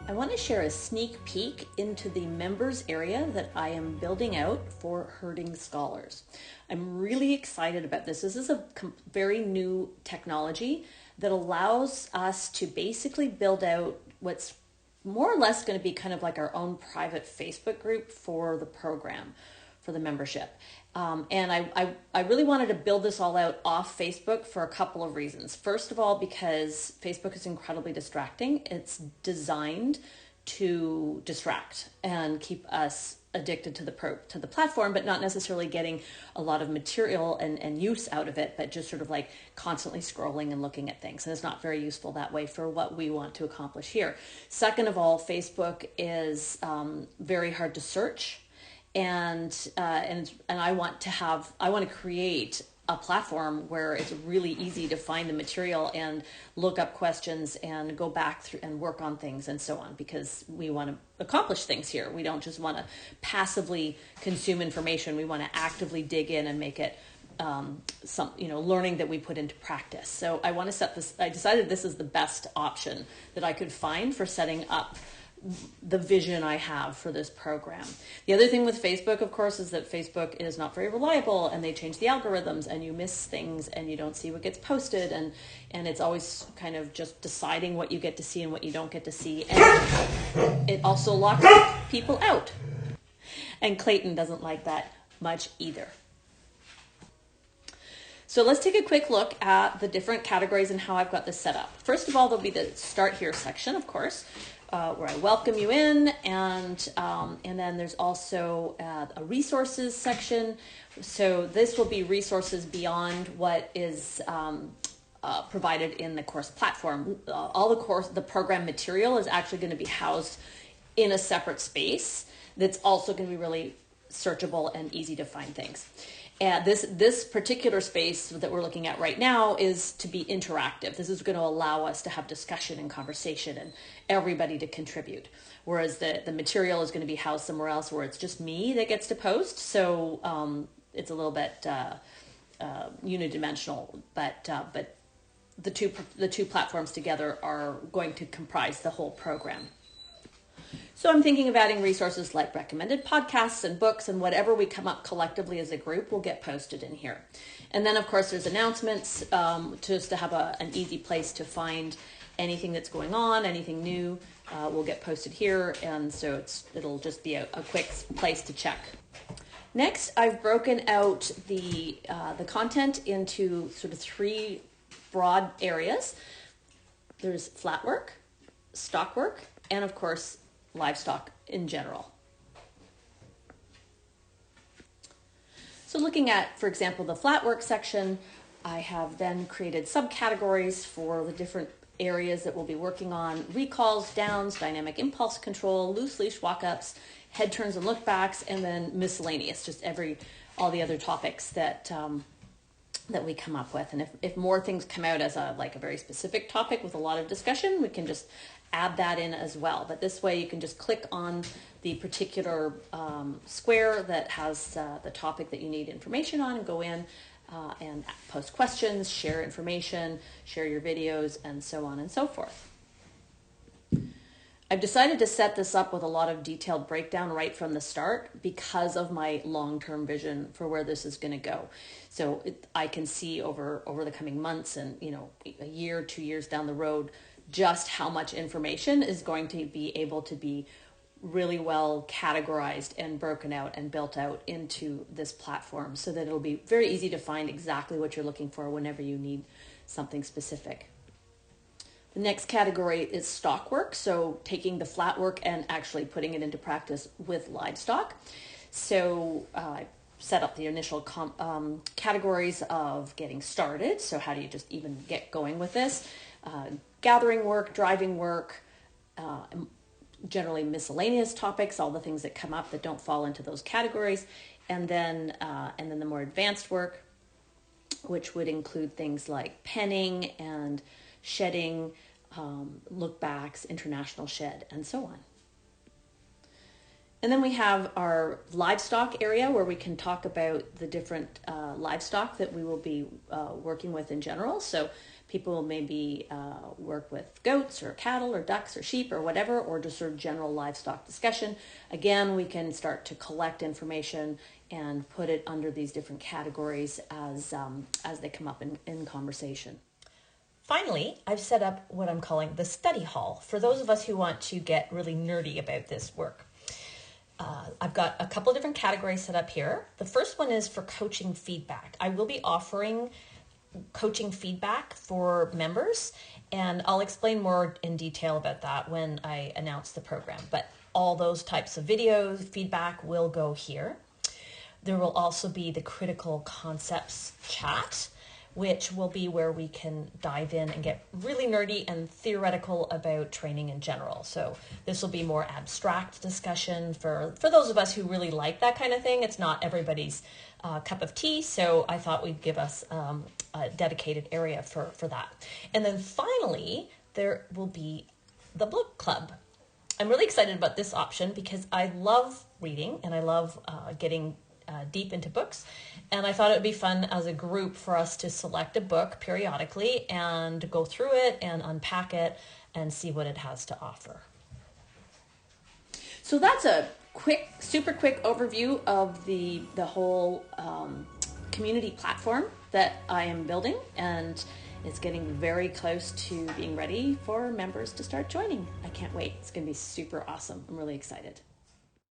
I want to share a sneak peek into the members area that I am building out for Herding Scholars. I'm really excited about this. This is a very new technology that allows us to basically build out what's more or less going to be kind of like our own private Facebook group for the program, for the membership. And I really wanted to build this all out off Facebook for a couple of reasons. First of all, because Facebook is incredibly distracting. It's designed to distract and keep us addicted to the platform, but not necessarily getting a lot of material and use out of it, but just sort of like constantly scrolling and looking at things. And it's not very useful that way for what we want to accomplish here. Second of all, Facebook is very hard to search. And I want to create a platform where it's really easy to find the material and look up questions and go back through and work on things and so on, because we want to accomplish things here. We don't just want to passively consume information. We want to actively dig in and make it learning that we put into practice. So I want to set this. I decided this is the best option that I could find for setting up the vision I have for this program. The other thing with Facebook, of course, is that Facebook is not very reliable, and they change the algorithms, and you miss things and you don't see what gets posted, and it's always kind of just deciding what you get to see and what you don't get to see. And it also locks people out. And Clayton doesn't like that much either. So let's take a quick look at the different categories and how I've got this set up. First of all, there'll be the Start Here section, of course, where I welcome you in, and then there's also a resources section. So this will be resources beyond what is provided in the course platform. The program material is actually going to be housed in a separate space that's also going to be really searchable and easy to find things. And this particular space that we're looking at right now is to be interactive. This is going to allow us to have discussion and conversation and everybody to contribute. Whereas the material is going to be housed somewhere else where it's just me that gets to post. So it's a little bit unidimensional, but the two platforms together are going to comprise the whole program. So I'm thinking of adding resources like recommended podcasts and books, and whatever we come up collectively as a group will get posted in here. And then, of course, there's announcements just to have an easy place to find anything that's going on, anything new will get posted here. And so it'll just be a quick place to check. Next, I've broken out the content into sort of three broad areas. There's flat work, stock work, and of course, livestock in general. So looking at, for example, the flat work section, I have then created subcategories for the different areas that we'll be working on: recalls, downs, dynamic impulse control, loose leash walk-ups, head turns and look-backs, and then miscellaneous, just all the other topics that we come up with. And if more things come out as a very specific topic with a lot of discussion, we can just add that in as well. But this way you can just click on the particular square that has the topic that you need information on and go in and post questions, share information, share your videos, and so on and so forth. I've decided to set this up with a lot of detailed breakdown right from the start because of my long-term vision for where this is going to go. So I can see over the coming months and a year, 2 years down the road, just how much information is going to be able to be really well categorized and broken out and built out into this platform, so that it'll be very easy to find exactly what you're looking for whenever you need something specific. The next category is stock work, so taking the flat work and actually putting it into practice with livestock. So I set up the initial categories of getting started, so how do you just even get going with this? Gathering work, driving work, generally miscellaneous topics, all the things that come up that don't fall into those categories, and then the more advanced work, which would include things like penning and shedding, look backs, international shed, and so on. And then we have our livestock area where we can talk about the different livestock that we will be working with in general. So people maybe work with goats or cattle or ducks or sheep or whatever, or just sort of general livestock discussion. Again, we can start to collect information and put it under these different categories as they come up in conversation. Finally, I've set up what I'm calling the study hall for those of us who want to get really nerdy about this work. I've got a couple of different categories set up here. The first one is for coaching feedback. I will be offering coaching feedback for members, and I'll explain more in detail about that when I announce the program. But all those types of videos, feedback will go here. There will also be the critical concepts chat, which will be where we can dive in and get really nerdy and theoretical about training in general. So this will be more abstract discussion for those of us who really like that kind of thing. It's not everybody's cup of tea, so I thought we'd give us a dedicated area for that. And then finally, there will be the book club. I'm really excited about this option because I love reading and I love getting deep into books, and I thought it would be fun as a group for us to select a book periodically and go through it and unpack it and see what it has to offer. So that's a super quick overview of the whole community platform that I am building, and it's getting very close to being ready for members to start joining. I can't wait. It's going to be super awesome. I'm really excited.